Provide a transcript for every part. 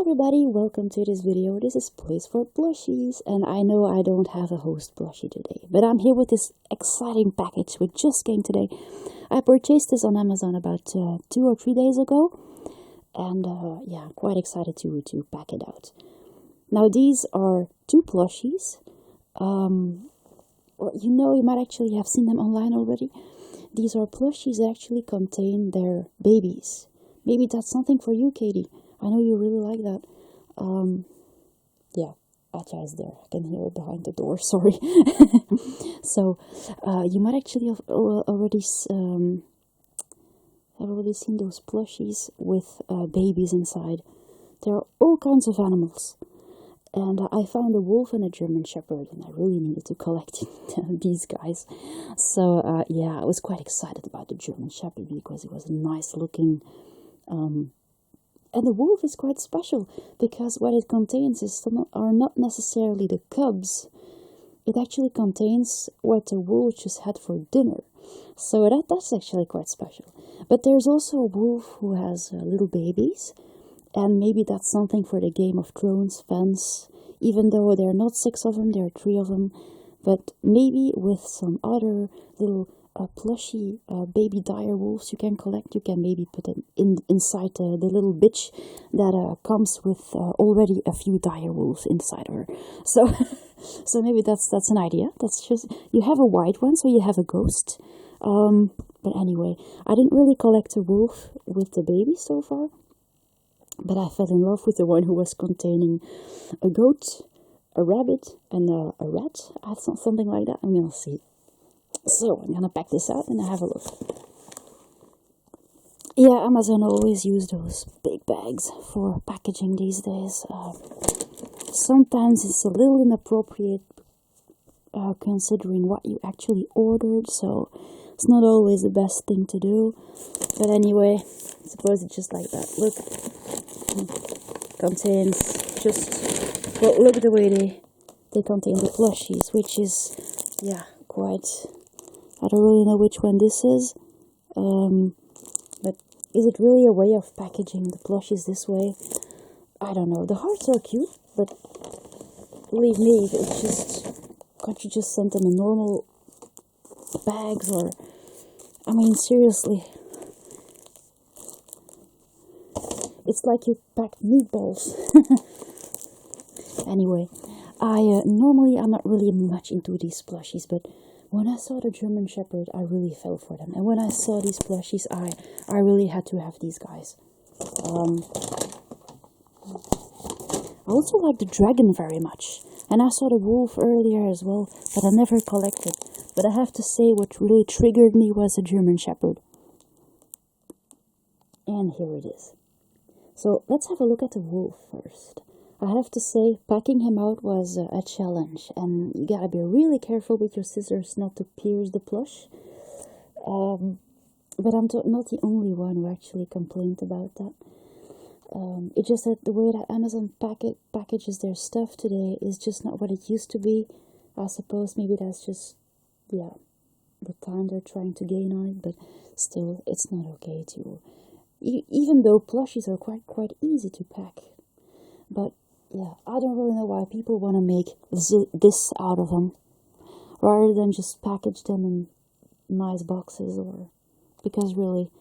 everybody, welcome to this video. This is Place for Plushies, and I know I don't have a host plushie today, but I'm here with this exciting package which just came today. I purchased this on Amazon about 2 or 3 days ago, and yeah, I'm quite excited to pack it out. Now these are 2 plushies. Well, you might actually have seen them online already. These are plushies that actually contain their babies. Maybe that's something for you, Katie. I know you really like that. Yeah, Acha is there. I can hear her behind the door, sorry. So, you might actually have already seen those plushies with babies inside. There are all kinds of animals. And I found a wolf and a German Shepherd, and I really needed to collect these guys. So, yeah, I was quite excited about the German Shepherd because it was a nice looking... And the wolf is quite special because what it contains are not necessarily the cubs. It actually contains what the wolf just had for dinner. So that's actually quite special. But there's also a wolf who has little babies. And maybe that's something for the Game of Thrones fans. Even though there are not 6 of them, there are 3 of them. But maybe with some other little plushy baby dire wolves you can collect, you can maybe put it inside the little bitch that comes with already a few dire wolves inside her. So so maybe that's an idea. That's just, you have a white one, so you have a ghost. But anyway, I didn't really collect a wolf with the baby so far, but I fell in love with the one who was containing a goat, a rabbit, and a rat. I thought something like that. I'm gonna see. So, I'm gonna pack this out and have a look. Yeah, Amazon always use those big bags for packaging these days. Sometimes it's a little inappropriate considering what you actually ordered, so it's not always the best thing to do. But anyway, I suppose it's just like that. Look, contains just, well, look the way they contain the plushies, which is, yeah, quite... I don't really know which one this is, but is it really a way of packaging the plushies this way? I don't know. The hearts are cute, but believe me, it's just, can't you just send them in normal bags? Or, I mean, seriously, it's like you packed meatballs. Anyway, normally I'm not really much into these plushies, but when I saw the German Shepherd, I really fell for them. And when I saw these plushies, I really had to have these guys. I also like the dragon very much. And I saw the wolf earlier as well, but I never collected. But I have to say, what really triggered me was the German Shepherd. And here it is. So let's have a look at the wolf first. I have to say, packing him out was a challenge, and you gotta be really careful with your scissors not to pierce the plush. But I'm not the only one who actually complained about that. It's just that the way that Amazon packages their stuff today is just not what it used to be. I suppose maybe that's just, yeah, the time they're trying to gain on it, but still, it's not okay to... Even though plushies are quite easy to pack. But yeah, I don't really know why people want to make this out of them, rather than just package them in nice boxes, or because really,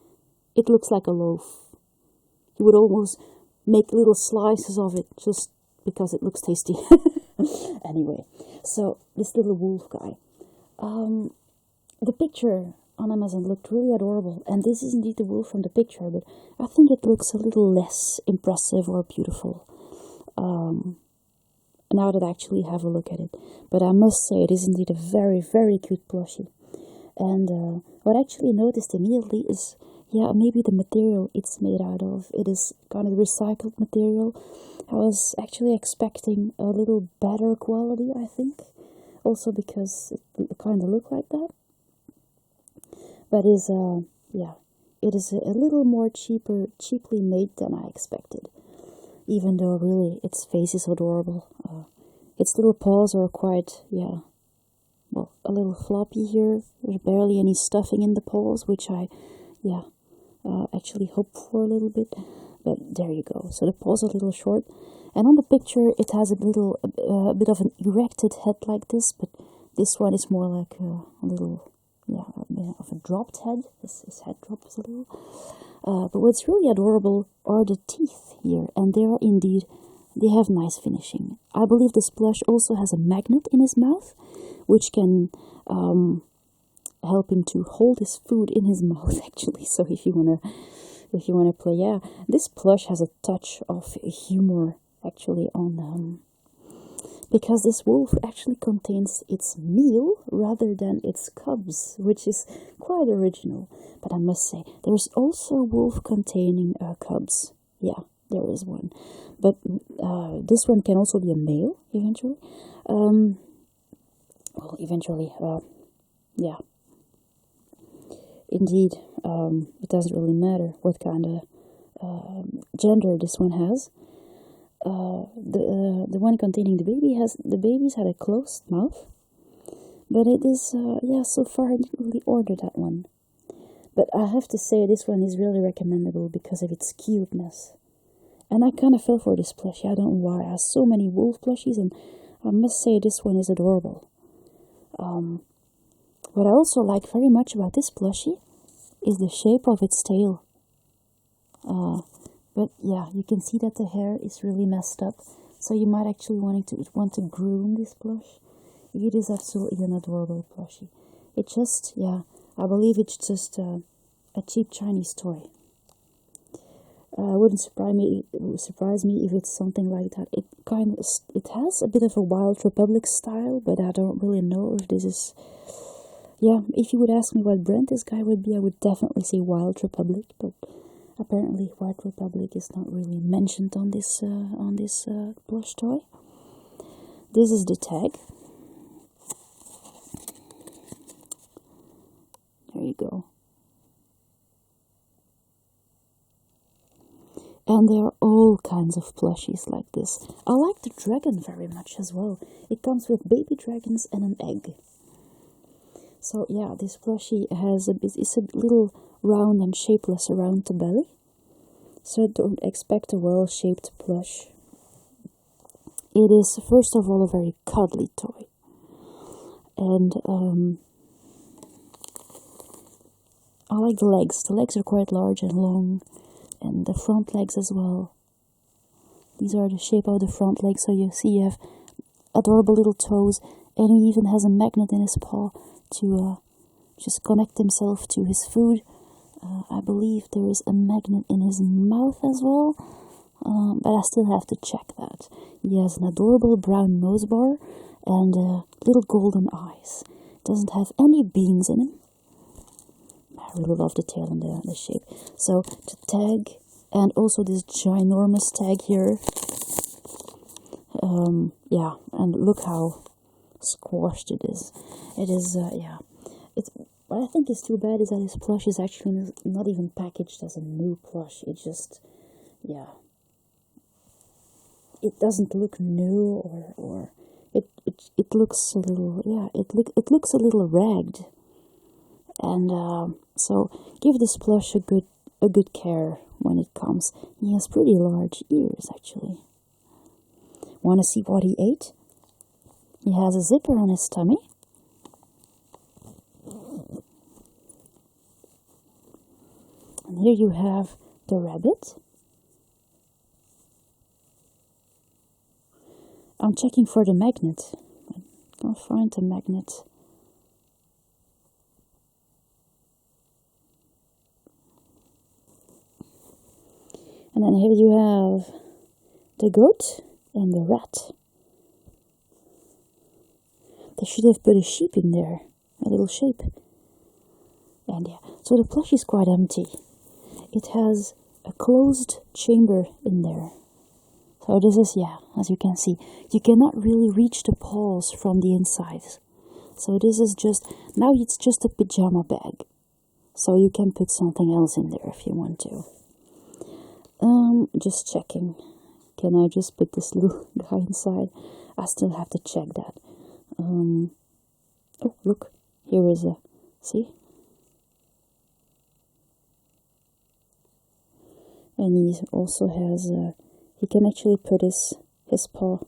it looks like a loaf. You would almost make little slices of it just because it looks tasty. Anyway, so this little wolf guy. The picture on Amazon looked really adorable, and this is indeed the wolf from the picture, but I think it looks a little less impressive or beautiful. Now that I actually have a look at it. But I must say, it is indeed a very, very cute plushie. And what I actually noticed immediately is, yeah, maybe the material it's made out of, it is kind of recycled material. I was actually expecting a little better quality, I think. Also because it kind of looked like that. But yeah, it is a little more cheaply made than I expected. Even though really its face is adorable. Its little paws are quite, yeah, well, a little floppy here. There's barely any stuffing in the paws, which I, yeah, actually hope for a little bit. But there you go. So the paw's a little short. And on the picture, it has a little, a bit of an erected head like this, but this one is more like a little, yeah, a bit of a dropped head. His head drops a little. But what's really adorable are the teeth here, and they are indeed, they have nice finishing. I believe this plush also has a magnet in his mouth, which can help him to hold his food in his mouth, actually. So if you wanna play, yeah, this plush has a touch of humor, actually, on because this wolf actually contains its meal rather than its cubs, which is quite original. But I must say, there's also a wolf containing cubs. Yeah, there is one. But this one can also be a male, eventually. Well, eventually, yeah. Indeed, it doesn't really matter what kind of gender this one has. The one containing the babies had a closed mouth, but it is yeah, so far I didn't really order that one. But I have to say this one is really recommendable because of its cuteness. And I kind of fell for this plushie. I don't know why. I have so many wolf plushies, and I must say this one is adorable. What I also like very much about this plushie is the shape of its tail. But yeah, you can see that the hair is really messed up, so you might actually want to groom this plush. It is absolutely an adorable plushie. It just, yeah, I believe it's just a cheap Chinese toy. Wouldn't surprise me if it's something like that. It has a bit of a Wild Republic style, but I don't really know if this is. Yeah, if you would ask me what brand this guy would be, I would definitely say Wild Republic, but apparently Wild Republic is not really mentioned on this plush toy. This is the tag. There you go. And there are all kinds of plushies like this. I like the dragon very much as well. It comes with baby dragons and an egg. So yeah, this plushie is a little round and shapeless around the belly. So don't expect a well-shaped plush. It is, first of all, a very cuddly toy. And I like the legs. The legs are quite large and long. And the front legs as well. These are the shape of the front legs. So you see you have adorable little toes. And he even has a magnet in his paw to just connect himself to his food. I believe there is a magnet in his mouth as well, but I still have to check that. He has an adorable brown nose bar and little golden eyes. Doesn't have any beans in him. I really love the tail and the shape. So the tag, and also this ginormous tag here. Yeah, and look how squashed it is. It is, yeah. What I think is too bad is that this plush is actually not even packaged as a new plush. It just, yeah. It doesn't look new, or it looks a little, yeah. It looks a little ragged, and so give this plush a good care when it comes. He has pretty large ears, actually. Want to see what he ate? He has a zipper on his tummy. And here you have the rabbit. I'm checking for the magnet. I can't find the magnet. And then here you have the goat and the rat. They should have put a sheep in there, a little sheep. And yeah, so the plush is quite empty. It has a closed chamber in there. So this is, yeah, as you can see, you cannot really reach the paws from the inside. So this is just, now it's just a pajama bag. So you can put something else in there if you want to. Just checking. Can I just put this little guy inside? I still have to check that. Oh, look, here is a, see? And he also has, he can actually put his paw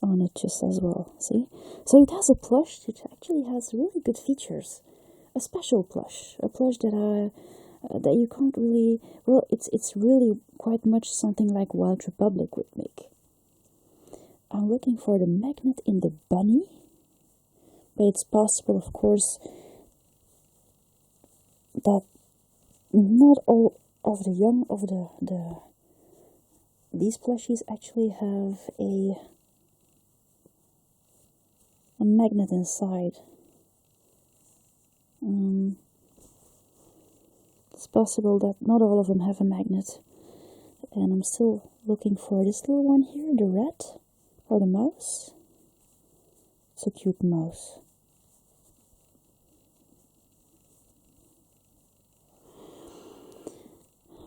on it just as well, see? So it has a plush that actually has really good features. A special plush, a plush that you can't really, well, it's really quite much something like Wild Republic would make. I'm looking for the magnet in the bunny, but it's possible, of course, that not all of the young of these plushies actually have a magnet inside. It's possible that not all of them have a magnet, and I'm still looking for this little one here, the rat or the mouse. It's a cute mouse.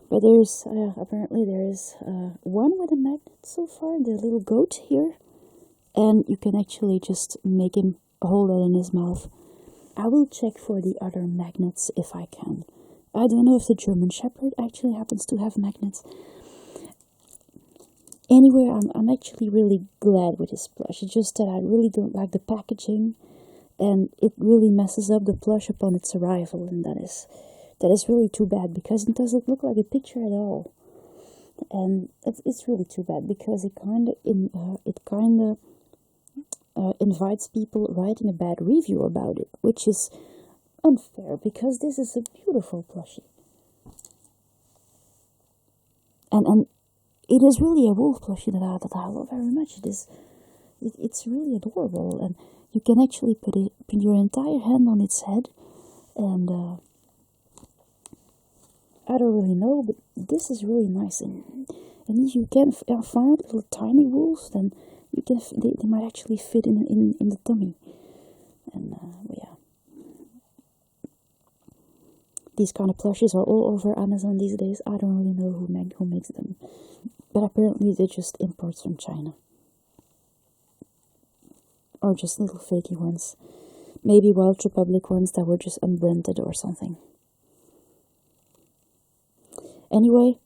But there's apparently there is one with a magnet so far, the little goat here, and you can actually just make him hold it in his mouth. I will check for the other magnets if I can. I don't know if the German Shepherd actually happens to have magnets. Anyway, I'm actually really glad with this plush. It's just that I really don't like the packaging, and it really messes up the plush upon its arrival, and that is really too bad, because it doesn't look like a picture at all. And it's really too bad, because it kind of invites people writing a bad review about it, which is unfair, because this is a beautiful plushie. And it is really a wolf plushie that I love very much. It's really adorable, and you can actually put your entire hand on its head, and I don't really know, but this is really nice. And if you can find little tiny wolves, then you can they might actually fit in the tummy. And yeah, these kind of plushies are all over Amazon these days. I don't really know who makes them, but apparently they're just imports from China, or just little fakey ones. Maybe Wild Republic ones that were just unbranded or something. Anyway,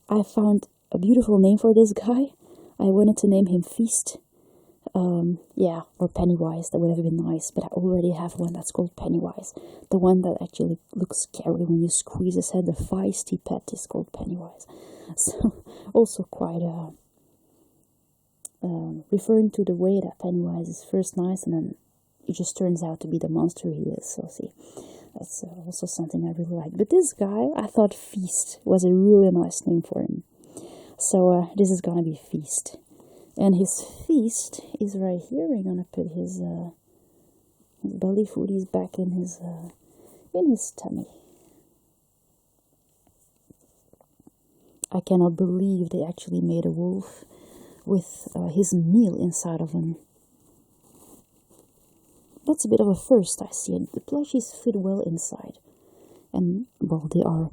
I found a beautiful name for this guy. I wanted to name him Feast. Yeah, or Pennywise. That would have been nice, but I already have one that's called Pennywise. The one that actually looks scary when you squeeze his head, the feisty pet, is called Pennywise. So, also quite referring to the way that Pennywise is first nice, and then it just turns out to be the monster he is. So see, that's also something I really like. But this guy, I thought Feast was a really nice name for him. So this is gonna be Feast. And his feast is right here. We're gonna put his belly foodies back in his tummy. I cannot believe they actually made a wolf with his meal inside of him. That's a bit of a first, I see. And the plushies fit well inside, and well, they are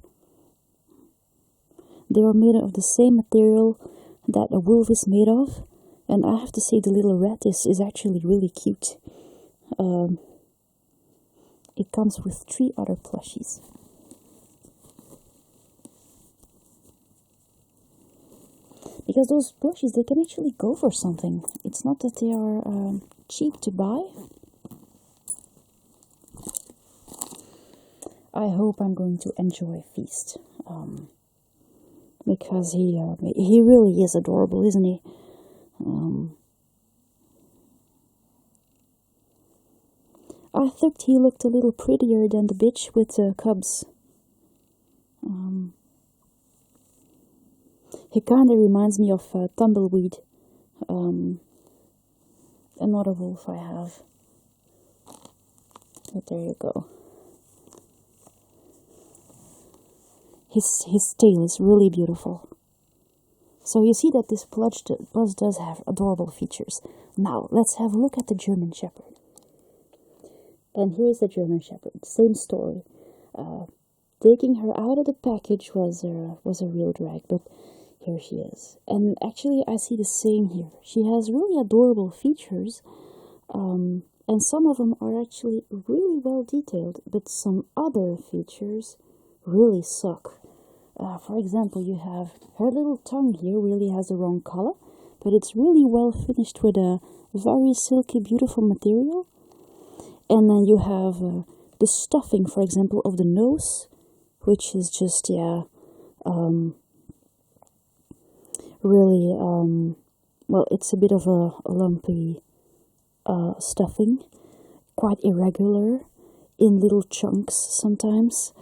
made of the same material that a wolf is made of. And I have to say, the little rat is actually really cute. It comes with 3 other plushies. Because those plushies, they can actually go for something. It's not that they are cheap to buy. I hope I'm going to enjoy Feast. Because he really is adorable, isn't he? I thought he looked a little prettier than the bitch with the cubs. He kind of reminds me of Tumbleweed, another wolf I have. But there you go. His tail is really beautiful. So you see that this plush does have adorable features. Now, let's have a look at the German Shepherd. And here's the German Shepherd. Same story. Taking her out of the package was a real drag, but here she is. And actually, I see the same here. She has really adorable features, and some of them are actually really well detailed, but some other features really suck. For example, you have her little tongue here really has the wrong color, but it's really well finished with a very silky, beautiful material. And then you have the stuffing, for example, of the nose, which is just, yeah, really, well, it's a bit of a lumpy stuffing, quite irregular in little chunks sometimes.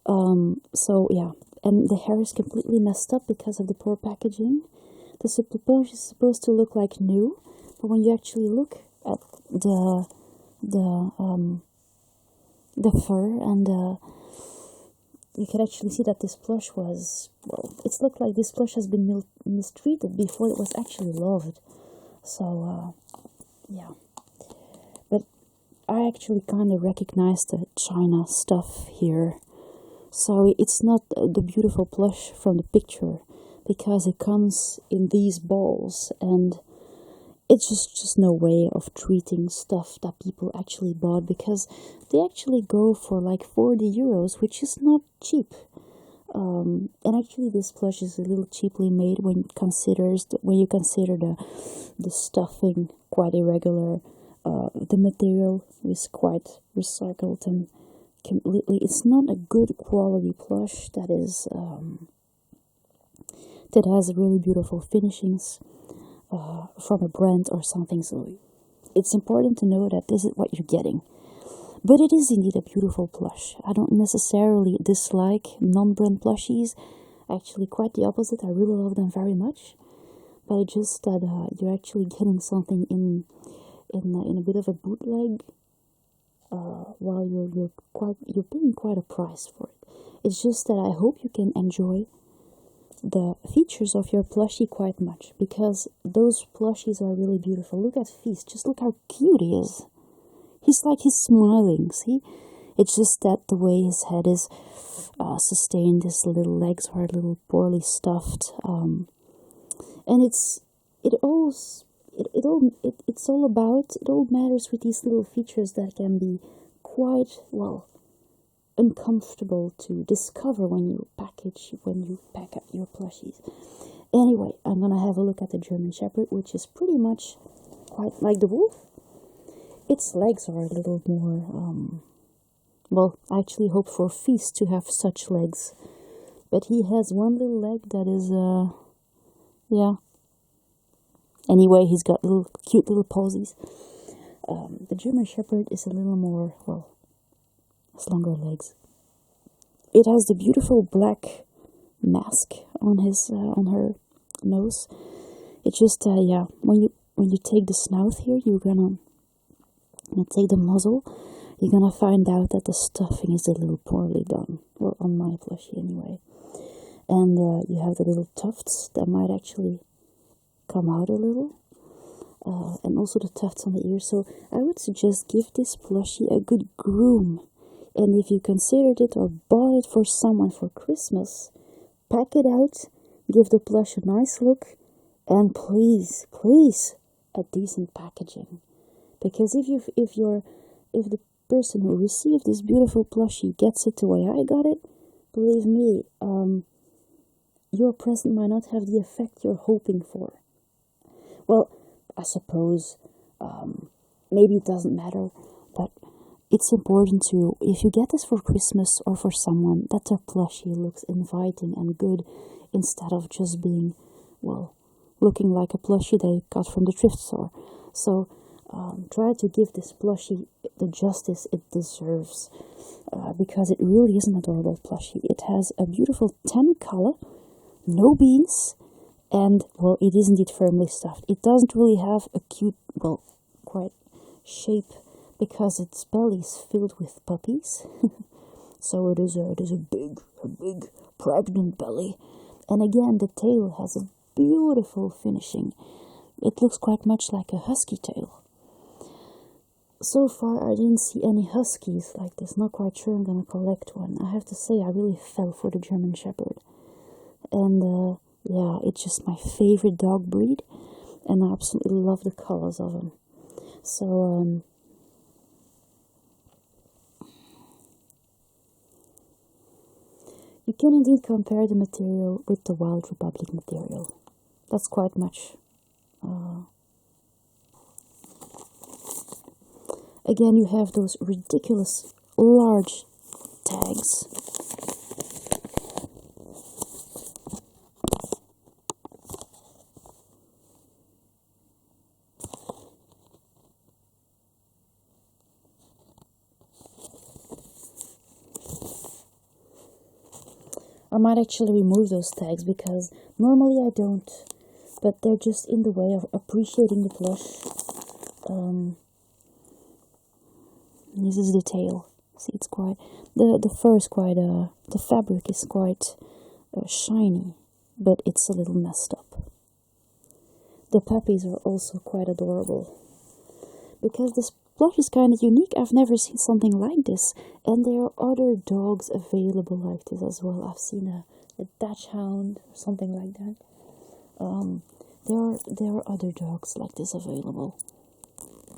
So yeah, and the hair is completely messed up because of the poor packaging. The plush is supposed to look like new, but when you actually look at the fur and you can actually see that this plush was, well, it's looked like this plush has been mistreated before it was actually loved. So yeah, but I actually kind of recognize the China stuff here. So it's not the beautiful plush from the picture, because it comes in these balls, and it's just no way of treating stuff that people actually bought, because they actually go for like 40 euros, which is not cheap. And actually this plush is a little cheaply made when you consider the stuffing quite irregular. The material is quite recycled and completely, it's not a good quality plush that is that has really beautiful finishings from a brand or something. So it's important to know that this is what you're getting. But it is indeed a beautiful plush. I don't necessarily dislike non-brand plushies. Actually, quite the opposite. I really love them very much. But it's just that you're actually getting something in a bit of a bootleg, while you're paying quite a price for it. It's just that I hope you can enjoy the features of your plushie quite much, because those plushies are really beautiful. Look at Feast. Just look how cute he is. He's smiling, see? It's just that the way his head is sustained, his little legs are a little poorly stuffed, and it all matters with these little features that can be quite, well, uncomfortable to discover when you pack up your plushies. Anyway, I'm gonna have a look at the German Shepherd, which is pretty much quite like the wolf. Its legs are a little more, well, I actually hope for Feast to have such legs. But he has one little leg that is, yeah. Anyway, he's got cute little posies. The German Shepherd is a little more, well, has longer legs. It has the beautiful black mask on her nose. It's just, yeah, when you take the snout here, you're gonna take the muzzle, you're gonna find out that the stuffing is a little poorly done. Well, on my plushie anyway. And you have the little tufts that might actually come out a little. And also the tufts on the ears. So I would suggest give this plushie a good groom. And if you considered it or bought it for someone for Christmas, pack it out, give the plush a nice look, and please, a decent packaging. Because if the person who received this beautiful plushie gets it the way I got it, believe me, your present might not have the effect you're hoping for. Well, I suppose maybe it doesn't matter, but it's important to, if you get this for Christmas or for someone, that their plushie looks inviting and good, instead of just being, well, looking like a plushie they got from the thrift store. So try to give this plushie the justice it deserves, because it really is an adorable plushie. It has a beautiful tan color, no beans, and, well, it is indeed firmly stuffed. It doesn't really have a cute, well, quite shape, because its belly is filled with puppies. So it is a big pregnant belly. And again, the tail has a beautiful finishing. It looks quite much like a husky tail. So far, I didn't see any huskies like this. Not quite sure I'm gonna collect one. I have to say, I really fell for the German Shepherd. And, yeah, it's just my favorite dog breed. And I absolutely love the colors of them. So, you can indeed compare the material with the Wild Republic material. That's quite much. Again, you have those ridiculous large tags. I might actually remove those tags because normally I don't, but they're just in the way of appreciating the plush. This is the tail. See, it's quite, the fur is quite, the fabric is quite shiny, but it's a little messed up. The puppies are also quite adorable. Because this plush is kind of unique, I've never seen something like this. And there are other dogs available like this as well. I've seen a dachshund or something like that. There are other dogs like this available.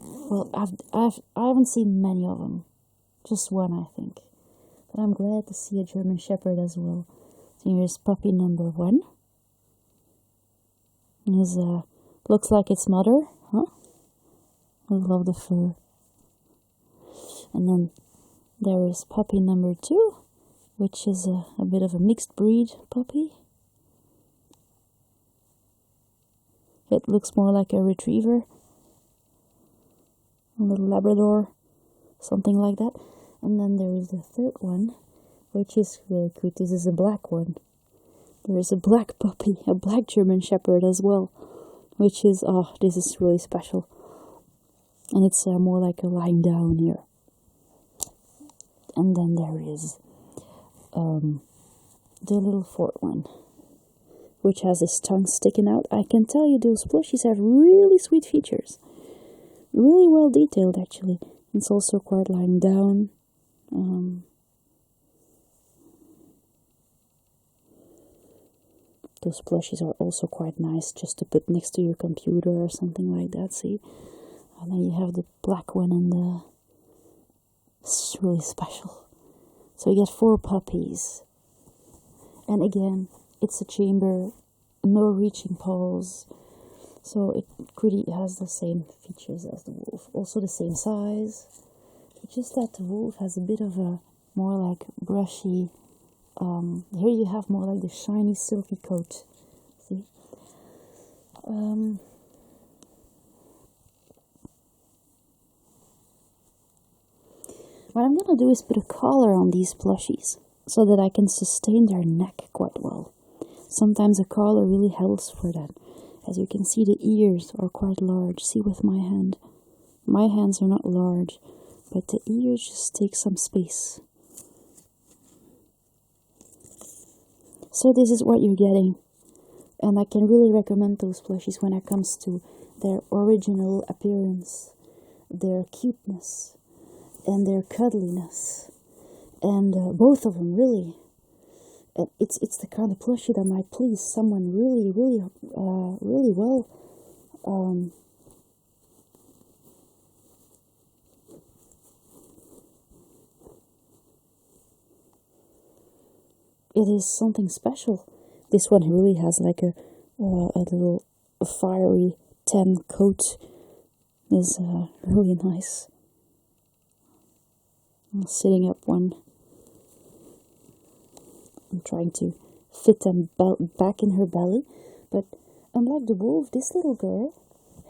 Well, I haven't seen many of them, just one I think. But I'm glad to see a German Shepherd as well. So here's puppy number 1. Here's looks like its mother, huh? I love the fur. And then there is puppy number 2, which is a bit of a mixed breed puppy. It looks more like a retriever. A little Labrador, something like that. And then there is the third one, which is really cute. This is a black one. There is a black puppy, a black German Shepherd as well, which is, oh, this is really special. And it's more like a lying down here. And then there is the little fourth one, which has his tongue sticking out. I can tell you those plushies have really sweet features. Really well detailed, actually. It's also quite lying down. Those plushies are also quite nice just to put next to your computer or something like that, see? And then you have the black one and it's really special. So you get 4 puppies. And again, it's a chamber, no reaching paws. So it pretty has the same features as the wolf. Also the same size. It's just that the wolf has a bit of a more like brushy, here you have more like the shiny silky coat. See? What I'm gonna do is put a collar on these plushies so that I can sustain their neck quite well. Sometimes a collar really helps for that. As you can see, the ears are quite large. See with my hand. My hands are not large, but the ears just take some space. So this is what you're getting. And I can really recommend those plushies when it comes to their original appearance, their cuteness, and their cuddliness. And both of them, really. It's the kind of plushie that might please someone really, really, really well. It is something special. This one really has like a little fiery tan coat. Is really nice. I'm sitting up one. I'm trying to fit them back in her belly, but unlike the wolf, this little girl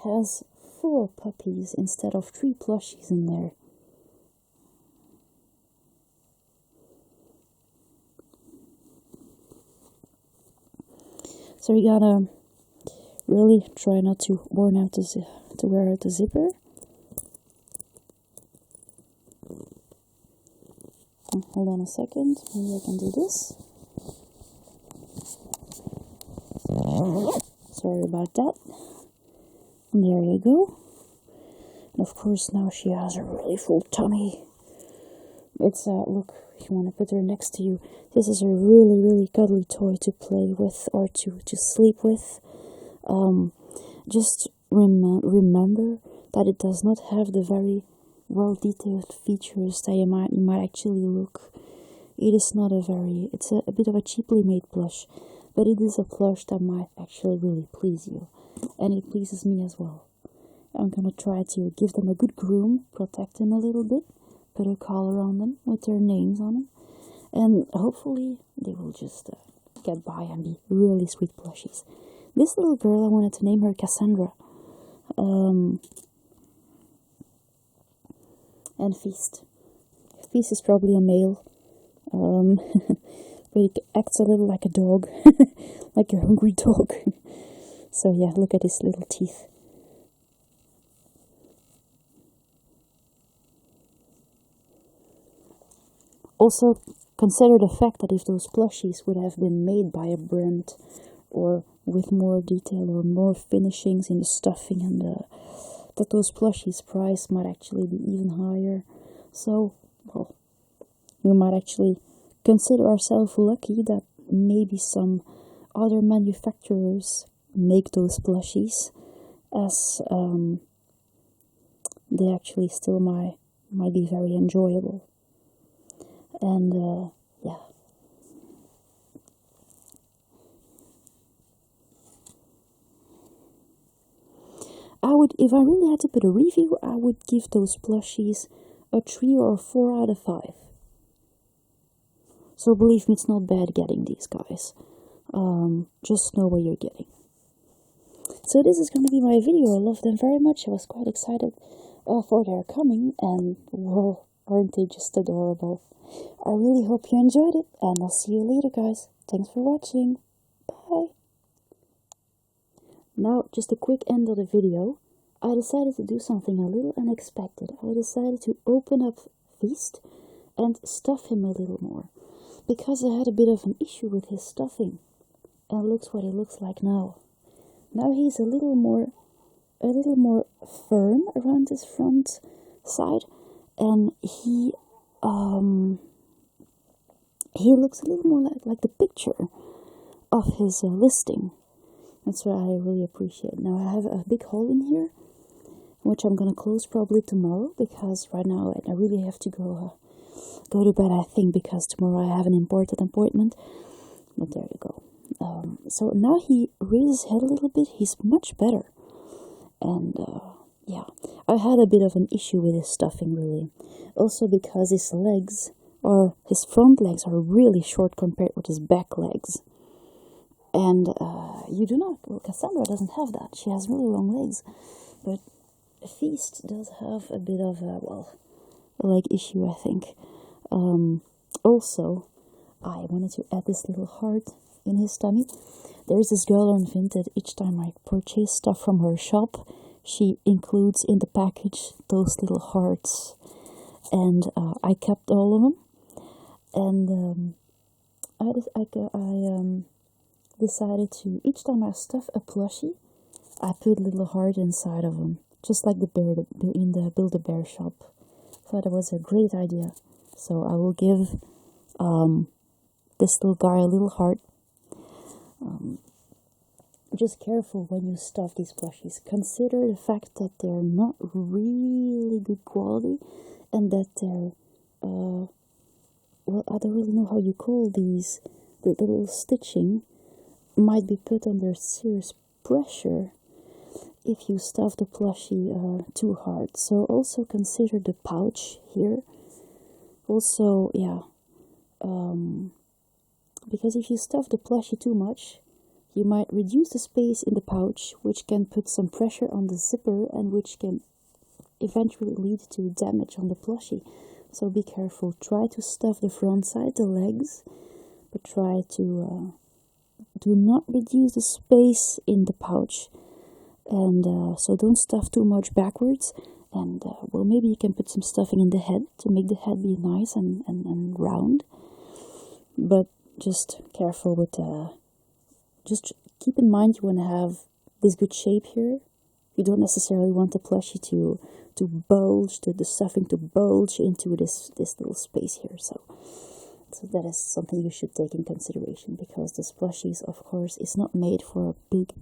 has 4 puppies instead of 3 plushies in there. So we gotta really try not to wear out the zipper. Hold on a second, maybe I can do this. Sorry about that. And there you go. And of course now she has a really full tummy. It's look, if you want to put her next to you, this is a really, really cuddly toy to play with or to sleep with. Just remember that it does not have the very well detailed features that you might actually look. it is not a very, it's a bit of a cheaply made plush, but it is a plush that might actually really please you, and it pleases me as well. I'm gonna try to give them a good groom, protect them a little bit, put a collar on them with their names on them, and hopefully they will just get by and be really sweet plushies. This little girl, I wanted to name her Cassandra. And Feast. Feast is probably a male, but he acts a little like a dog, like a hungry dog. So yeah, look at his little teeth. Also, consider the fact that if those plushies would have been made by a brand or with more detail or more finishings in the stuffing and that those plushies' price might actually be even higher. So, well, we might actually consider ourselves lucky that maybe some other manufacturers make those plushies, as they actually still might be very enjoyable. And yeah. I would, if I really had to put a review, I would give those plushies a 3 or 4 out of 5. So believe me, it's not bad getting these guys. Just know what you're getting. So this is going to be my video. I love them very much. I was quite excited for their coming, and well, aren't they just adorable? I really hope you enjoyed it, and I'll see you later, guys. Thanks for watching. Bye. Now, just a quick end of the video. I decided to do something a little unexpected. I decided to open up Feast and stuff him a little more, because I had a bit of an issue with his stuffing. And look what he looks like now. Now he's a little more firm around his front side, and he looks a little more like the picture of his listing. That's what I really appreciate. Now I have a big hole in here, which I'm gonna close probably tomorrow, because right now I really have to go to bed, I think, because tomorrow I have an important appointment. But there you go. So now he raises his head a little bit. He's much better. And yeah, I had a bit of an issue with his stuffing, really. Also because his legs, or his front legs, are really short compared with his back legs. And you do not, well, Cassandra doesn't have that. She has really long legs. But Feast does have a bit of a, well, a leg issue, I think. Also, I wanted to add this little heart in his tummy. There's this girl on Vinted. Each time I purchase stuff from her shop, she includes in the package those little hearts. And I kept all of them. And I decided to, each time I stuff a plushie, I put a little heart inside of them, just like the bear in the Build-A-Bear shop. Thought it was a great idea. So I will give this little guy a little heart. Just careful when you stuff these plushies. Consider the fact that they're not really good quality, and that they're, well, I don't really know how you call these, the little stitching might be put under serious pressure if you stuff the plushie too hard. So also consider the pouch here. Also, yeah, because if you stuff the plushie too much, you might reduce the space in the pouch, which can put some pressure on the zipper and which can eventually lead to damage on the plushie. So be careful. Try to stuff the front side, the legs, but try to do not reduce the space in the pouch. And so don't stuff too much backwards. And well, maybe you can put some stuffing in the head to make the head be nice and round. But just careful with just keep in mind you want to have this good shape here. You don't necessarily want the plushie to bulge, the stuffing to bulge into this little space here. So that is something you should take in consideration, because this plushies, of course, is not made for a big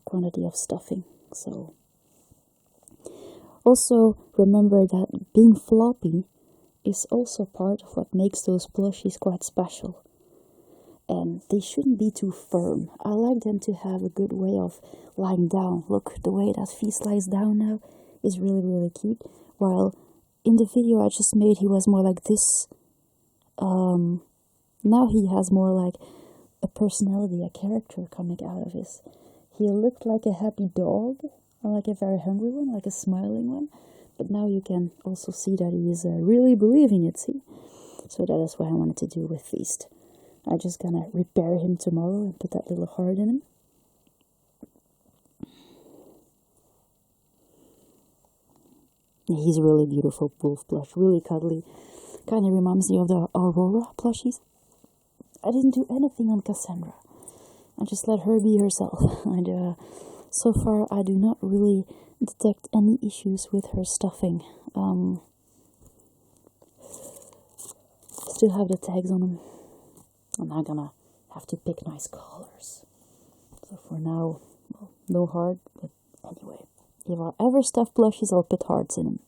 quantity of stuffing. So also remember that being floppy is also part of what makes those plushies quite special. And they shouldn't be too firm. I like them to have a good way of lying down. Look, the way that Feast lies down now is really, really cute. While in the video I just made, he was more like this. Now he has more like a personality, a character coming out of his. He looked like a happy dog, or like a very hungry one, like a smiling one. But now you can also see that he is really believing it, see? So that is what I wanted to do with Feast. I'm just gonna repair him tomorrow and put that little heart in him. He's a really beautiful wolf plush, really cuddly. Kind of reminds me of the Aurora plushies. I didn't do anything on Cassandra. I just let her be herself. And so far, I do not really detect any issues with her stuffing. Still have the tags on them. I'm not gonna have to pick nice colors. So for now, well, no heart. But anyway, if I ever stuff plushies, I'll put hearts in them.